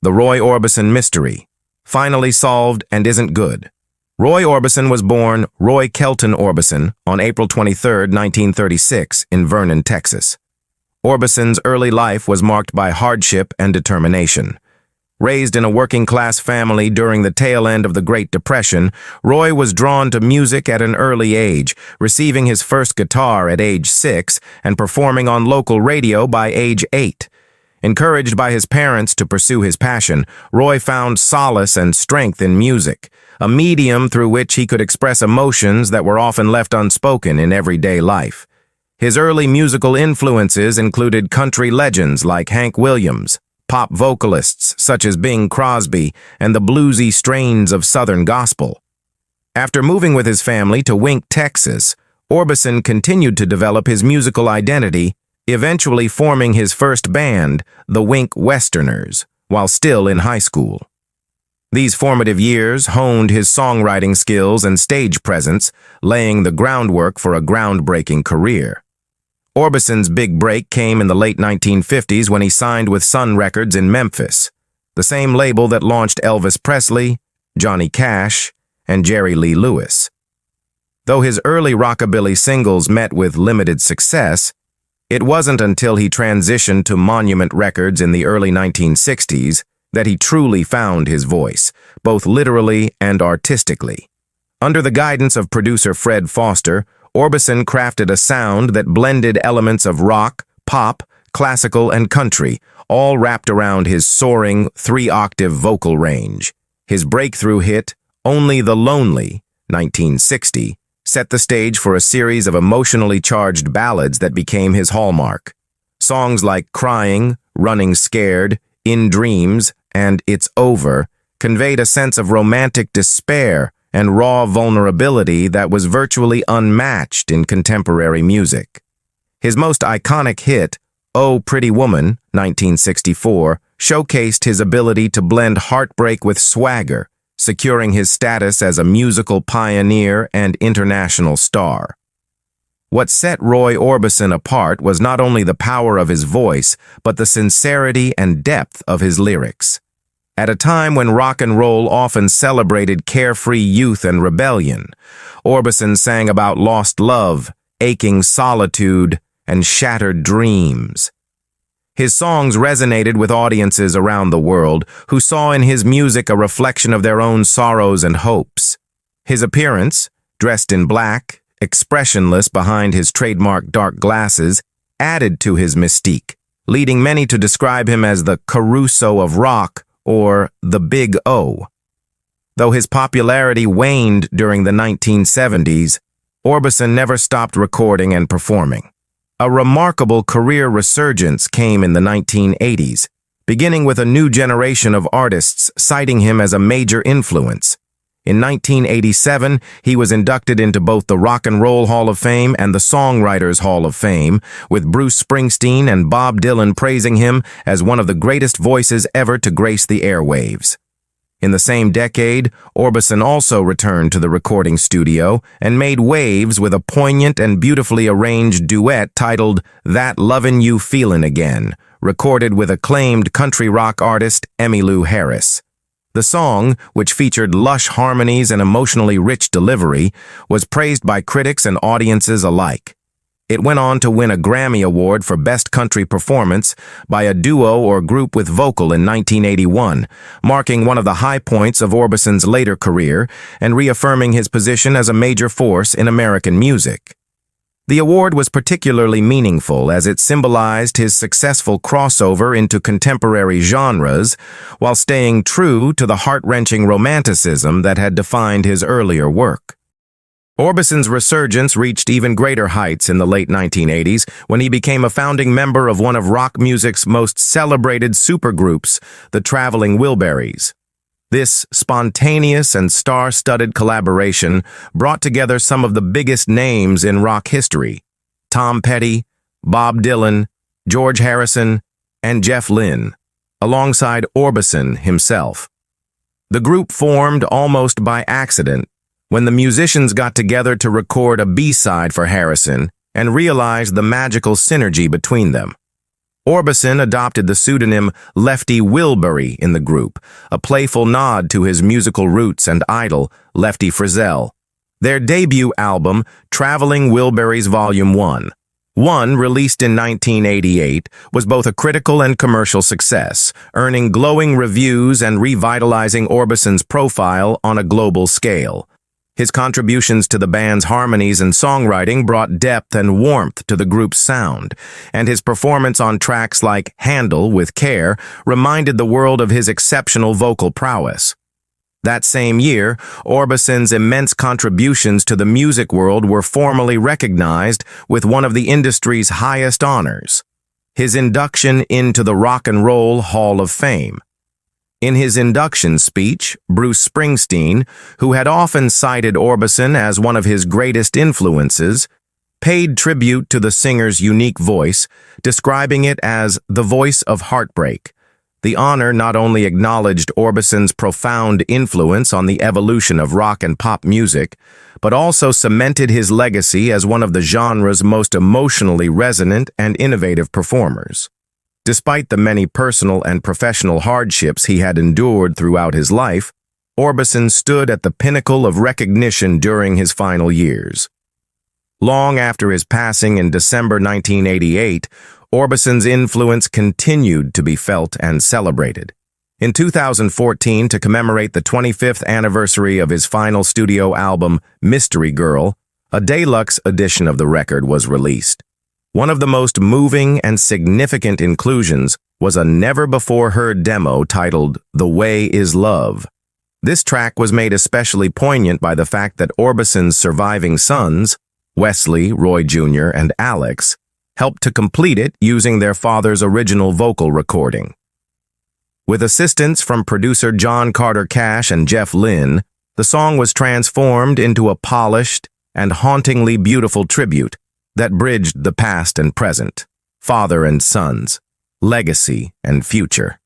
The Roy Orbison Mystery. Finally solved and isn't good. Roy Orbison was born Roy Kelton Orbison on April 23, 1936, in Vernon, Texas. Orbison's early life was marked by hardship and determination. Raised in a working-class family during the tail end of the Great Depression, Roy was drawn to music at an early age, receiving his first guitar at age 6 and performing on local radio by age 8. Encouraged by his parents to pursue his passion, Roy found solace and strength in music, a medium through which he could express emotions that were often left unspoken in everyday life. His early musical influences included country legends like Hank Williams, pop vocalists such as Bing Crosby, and the bluesy strains of Southern gospel. After moving with his family to Wink, Texas, Orbison continued to develop his musical identity, eventually forming his first band, the Wink Westerners, while still in high school. These formative years honed his songwriting skills and stage presence, laying the groundwork for a groundbreaking career. Orbison's big break came in the late 1950s when he signed with Sun Records in Memphis, the same label that launched Elvis Presley, Johnny Cash, and Jerry Lee Lewis. Though his early rockabilly singles met with limited success, it wasn't until he transitioned to Monument Records in the early 1960s that he truly found his voice, both literally and artistically. Under the guidance of producer Fred Foster, Orbison crafted a sound that blended elements of rock, pop, classical, and country, all wrapped around his soaring, 3-octave vocal range. His breakthrough hit, Only the Lonely, 1960, set the stage for a series of emotionally charged ballads that became his hallmark. Songs like Crying, Running Scared, In Dreams, and It's Over conveyed a sense of romantic despair and raw vulnerability that was virtually unmatched in contemporary music. His most iconic hit, Oh Pretty Woman, 1964, showcased his ability to blend heartbreak with swagger, securing his status as a musical pioneer and international star. What set Roy Orbison apart was not only the power of his voice, but the sincerity and depth of his lyrics. At a time when rock and roll often celebrated carefree youth and rebellion, Orbison sang about lost love, aching solitude, and shattered dreams. His songs resonated with audiences around the world who saw in his music a reflection of their own sorrows and hopes. His appearance, dressed in black, expressionless behind his trademark dark glasses, added to his mystique, leading many to describe him as the Caruso of rock or the Big O. Though his popularity waned during the 1970s, Orbison never stopped recording and performing. A remarkable career resurgence came in the 1980s, beginning with a new generation of artists citing him as a major influence. In 1987, he was inducted into both the Rock and Roll Hall of Fame and the Songwriters Hall of Fame, with Bruce Springsteen and Bob Dylan praising him as one of the greatest voices ever to grace the airwaves. In the same decade, Orbison also returned to the recording studio and made waves with a poignant and beautifully arranged duet titled That Lovin' You Feelin' Again, recorded with acclaimed country rock artist Emmylou Harris. The song, which featured lush harmonies and emotionally rich delivery, was praised by critics and audiences alike. It went on to win a Grammy Award for Best Country Performance by a duo or group with vocal in 1981, marking one of the high points of Orbison's later career and reaffirming his position as a major force in American music. The award was particularly meaningful as it symbolized his successful crossover into contemporary genres while staying true to the heart-wrenching romanticism that had defined his earlier work. Orbison's resurgence reached even greater heights in the late 1980s when he became a founding member of one of rock music's most celebrated supergroups, the Traveling Wilburys. This spontaneous and star-studded collaboration brought together some of the biggest names in rock history: Tom Petty, Bob Dylan, George Harrison, and Jeff Lynne, alongside Orbison himself. The group formed almost by accident when the musicians got together to record a B-side for Harisson and realized the magical synergy between them. Orbison adopted the pseudonym Lefty Wilbury in the group, a playful nod to his musical roots and idol, Lefty Frizzell. Their debut album, Traveling Wilburys Volume 1, released in 1988, was both a critical and commercial success, earning glowing reviews and revitalizing Orbison's profile on a global scale. His contributions to the band's harmonies and songwriting brought depth and warmth to the group's sound, and his performance on tracks like Handle with Care reminded the world of his exceptional vocal prowess. That same year, Orbison's immense contributions to the music world were formally recognized with one of the industry's highest honors, his induction into the Rock and Roll Hall of Fame. In his induction speech, Bruce Springsteen, who had often cited Orbison as one of his greatest influences, paid tribute to the singer's unique voice, describing it as the voice of heartbreak. The honor not only acknowledged Orbison's profound influence on the evolution of rock and pop music, but also cemented his legacy as one of the genre's most emotionally resonant and innovative performers. Despite the many personal and professional hardships he had endured throughout his life, Orbison stood at the pinnacle of recognition during his final years. Long after his passing in December 1988, Orbison's influence continued to be felt and celebrated. In 2014, to commemorate the 25th anniversary of his final studio album, Mystery Girl, a deluxe edition of the record was released. One of the most moving and significant inclusions was a never-before-heard demo titled The Way Is Love. This track was made especially poignant by the fact that Orbison's surviving sons, Wesley, Roy Jr., and Alex, helped to complete it using their father's original vocal recording. With assistance from producer John Carter Cash and Jeff Lynne, the song was transformed into a polished and hauntingly beautiful tribute that bridged the past and present, father and sons, legacy and future.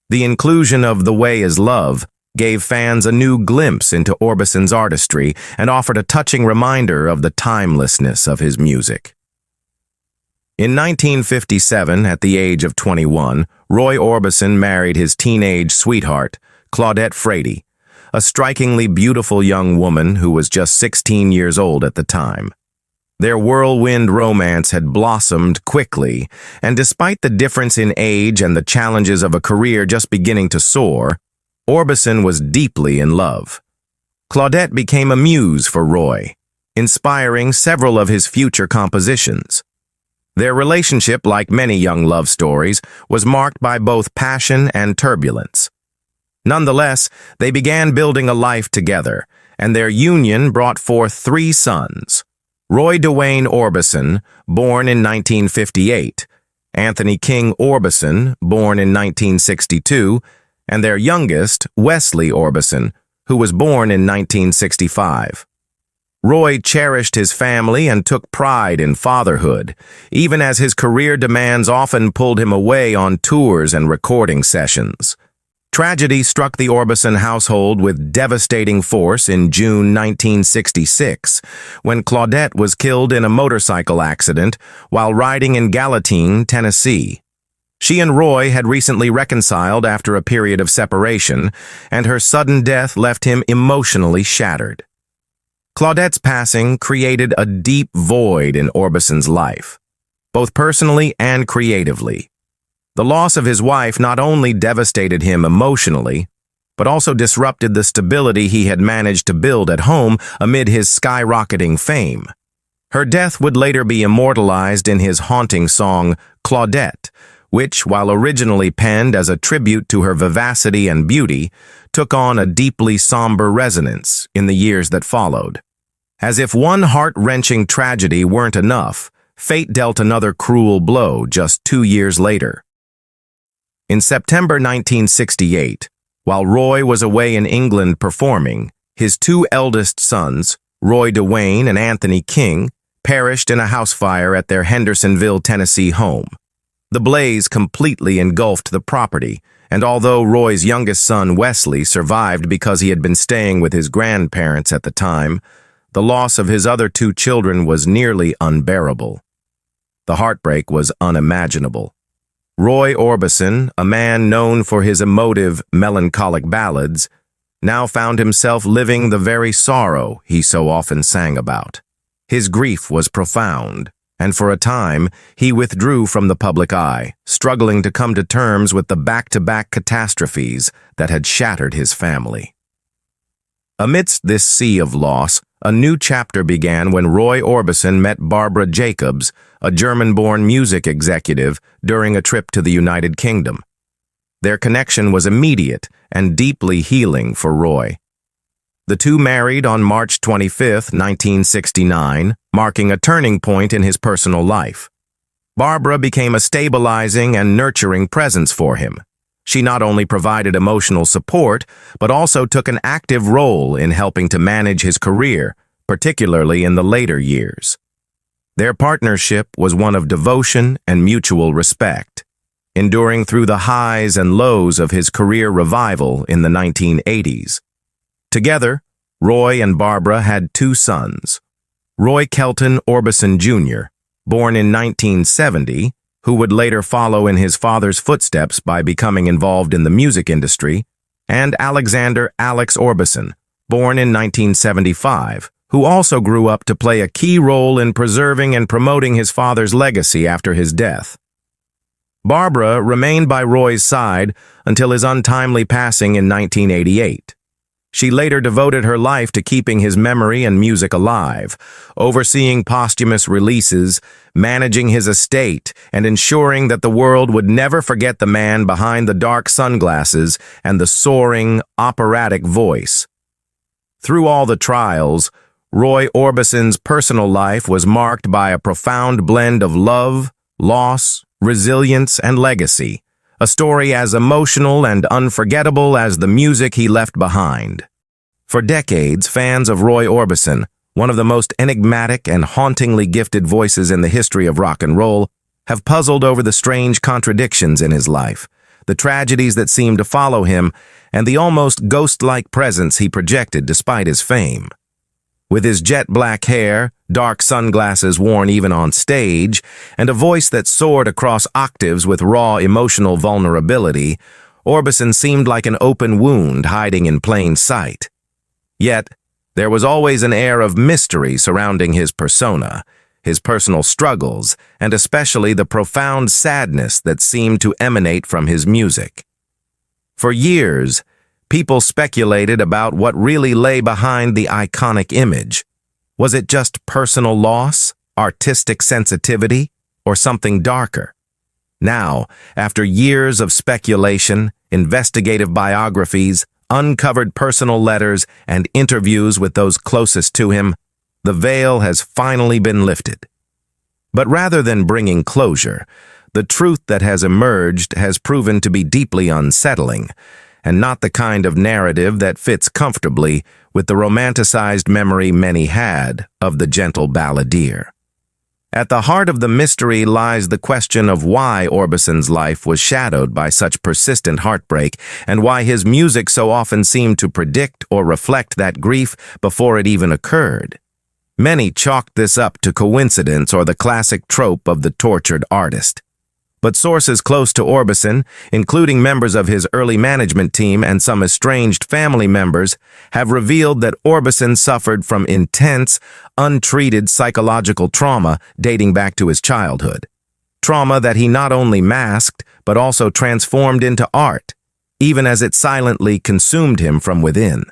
The inclusion of The Way Is Love gave fans a new glimpse into Orbison's artistry and offered a touching reminder of the timelessness of his music. In 1957, at the age of 21, Roy Orbison married his teenage sweetheart, Claudette Frady, a strikingly beautiful young woman who was just 16 years old at the time. Their whirlwind romance had blossomed quickly, and despite the difference in age and the challenges of a career just beginning to soar, Orbison was deeply in love. Claudette became a muse for Roy, inspiring several of his future compositions. Their relationship, like many young love stories, was marked by both passion and turbulence. Nonetheless, they began building a life together, and their union brought forth 3 sons: Roy Dwayne Orbison, born in 1958, Anthony King Orbison, born in 1962, and their youngest, Wesley Orbison, who was born in 1965. Roy cherished his family and took pride in fatherhood, even as his career demands often pulled him away on tours and recording sessions. Tragedy struck the Orbison household with devastating force in June 1966, when Claudette was killed in a motorcycle accident while riding in Gallatin, Tennessee. She and Roy had recently reconciled after a period of separation, and her sudden death left him emotionally shattered. Claudette's passing created a deep void in Orbison's life, both personally and creatively. The loss of his wife not only devastated him emotionally, but also disrupted the stability he had managed to build at home amid his skyrocketing fame. Her death would later be immortalized in his haunting song, Claudette, which, while originally penned as a tribute to her vivacity and beauty, took on a deeply somber resonance in the years that followed. As if one heart-wrenching tragedy weren't enough, fate dealt another cruel blow just 2 years later. In September 1968, while Roy was away in England performing, his 2 eldest sons, Roy Dwayne and Anthony King, perished in a house fire at their Hendersonville, Tennessee home. The blaze completely engulfed the property, and although Roy's youngest son, Wesley, survived because he had been staying with his grandparents at the time, the loss of his other 2 children was nearly unbearable. The heartbreak was unimaginable. Roy Orbison, a man known for his emotive, melancholic ballads, now found himself living the very sorrow he so often sang about. His grief was profound, and for a time, he withdrew from the public eye, struggling to come to terms with the back-to-back catastrophes that had shattered his family. Amidst this sea of loss, a new chapter began when Roy Orbison met Barbara Jacobs, a German-born music executive, during a trip to the United Kingdom. Their connection was immediate and deeply healing for Roy. The two married on March 25, 1969, marking a turning point in his personal life. Barbara became a stabilizing and nurturing presence for him. She not only provided emotional support, but also took an active role in helping to manage his career, particularly in the later years. Their partnership was one of devotion and mutual respect, enduring through the highs and lows of his career revival in the 1980s. Together, Roy and Barbara had two sons, Roy Kelton Orbison Jr., born in 1970, who would later follow in his father's footsteps by becoming involved in the music industry, and Alexander Alex Orbison, born in 1975, who also grew up to play a key role in preserving and promoting his father's legacy after his death. Barbara remained by Roy's side until his untimely passing in 1988. She later devoted her life to keeping his memory and music alive, overseeing posthumous releases, managing his estate, and ensuring that the world would never forget the man behind the dark sunglasses and the soaring, operatic voice. Through all the trials, Roy Orbison's personal life was marked by a profound blend of love, loss, resilience, and legacy, a story as emotional and unforgettable as the music he left behind. For decades, fans of Roy Orbison, one of the most enigmatic and hauntingly gifted voices in the history of rock and roll, have puzzled over the strange contradictions in his life, the tragedies that seemed to follow him, and the almost ghost-like presence he projected despite his fame. With his jet-black hair, dark sunglasses worn even on stage, and a voice that soared across octaves with raw emotional vulnerability, Orbison seemed like an open wound hiding in plain sight. Yet, there was always an air of mystery surrounding his persona, his personal struggles, and especially the profound sadness that seemed to emanate from his music. For years, people speculated about what really lay behind the iconic image. Was it just personal loss, artistic sensitivity, or something darker? Now, after years of speculation, investigative biographies, uncovered personal letters, and interviews with those closest to him, the veil has finally been lifted. But rather than bringing closure, the truth that has emerged has proven to be deeply unsettling, and not the kind of narrative that fits comfortably with the romanticized memory many had of the gentle balladeer. At the heart of the mystery lies the question of why Orbison's life was shadowed by such persistent heartbreak, and why his music so often seemed to predict or reflect that grief before it even occurred. Many chalked this up to coincidence or the classic trope of the tortured artist. But sources close to Orbison, including members of his early management team and some estranged family members, have revealed that Orbison suffered from intense, untreated psychological trauma dating back to his childhood. Trauma that he not only masked, but also transformed into art, even as it silently consumed him from within.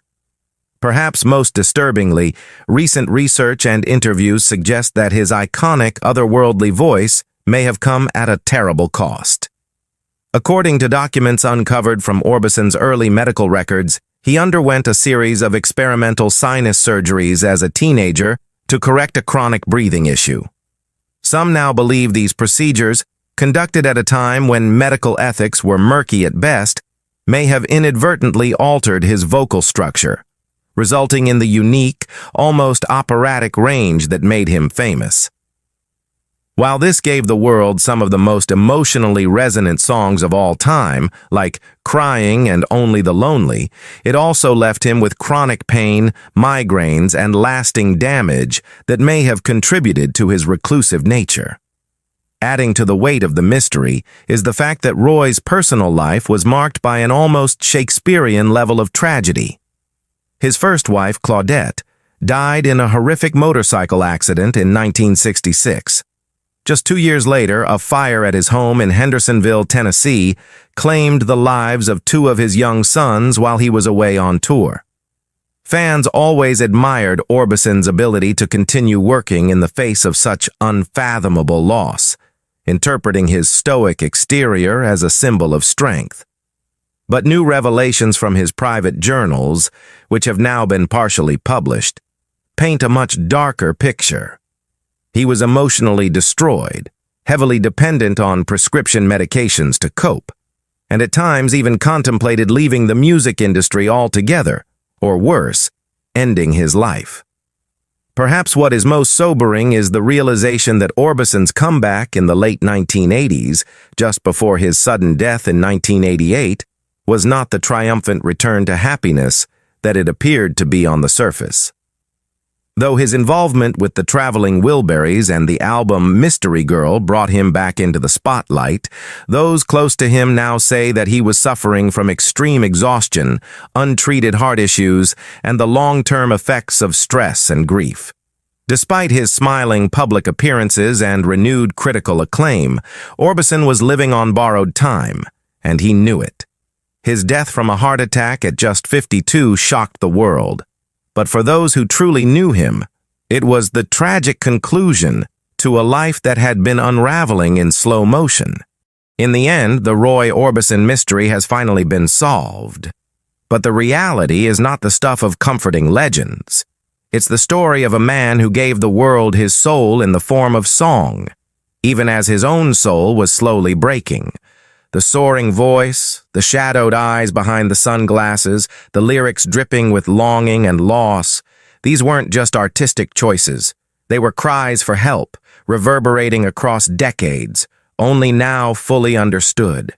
Perhaps most disturbingly, recent research and interviews suggest that his iconic, otherworldly voice may have come at a terrible cost. According to documents uncovered from Orbison's early medical records, he underwent a series of experimental sinus surgeries as a teenager to correct a chronic breathing issue. Some now believe these procedures, conducted at a time when medical ethics were murky at best, may have inadvertently altered his vocal structure, resulting in the unique, almost operatic range that made him famous. While this gave the world some of the most emotionally resonant songs of all time, like Crying and Only the Lonely, it also left him with chronic pain, migraines, and lasting damage that may have contributed to his reclusive nature. Adding to the weight of the mystery is the fact that Roy's personal life was marked by an almost Shakespearean level of tragedy. His first wife, Claudette, died in a horrific motorcycle accident in 1966. Just 2 years later, a fire at his home in Hendersonville, Tennessee, claimed the lives of 2 of his young sons while he was away on tour. Fans always admired Orbison's ability to continue working in the face of such unfathomable loss, interpreting his stoic exterior as a symbol of strength. But new revelations from his private journals, which have now been partially published, paint a much darker picture. He was emotionally destroyed, heavily dependent on prescription medications to cope, and at times even contemplated leaving the music industry altogether, or worse, ending his life. Perhaps what is most sobering is the realization that Orbison's comeback in the late 1980s, just before his sudden death in 1988, was not the triumphant return to happiness that it appeared to be on the surface. Though his involvement with the Traveling Wilburys and the album Mystery Girl brought him back into the spotlight, those close to him now say that he was suffering from extreme exhaustion, untreated heart issues, and the long-term effects of stress and grief. Despite his smiling public appearances and renewed critical acclaim, Orbison was living on borrowed time, and he knew it. His death from a heart attack at just 52 shocked the world. But for those who truly knew him, it was the tragic conclusion to a life that had been unraveling in slow motion. In the end, the Roy Orbison mystery has finally been solved. But the reality is not the stuff of comforting legends. It's the story of a man who gave the world his soul in the form of song, even as his own soul was slowly breaking. The soaring voice, the shadowed eyes behind the sunglasses, the lyrics dripping with longing and loss, these weren't just artistic choices. They were cries for help, reverberating across decades, only now fully understood.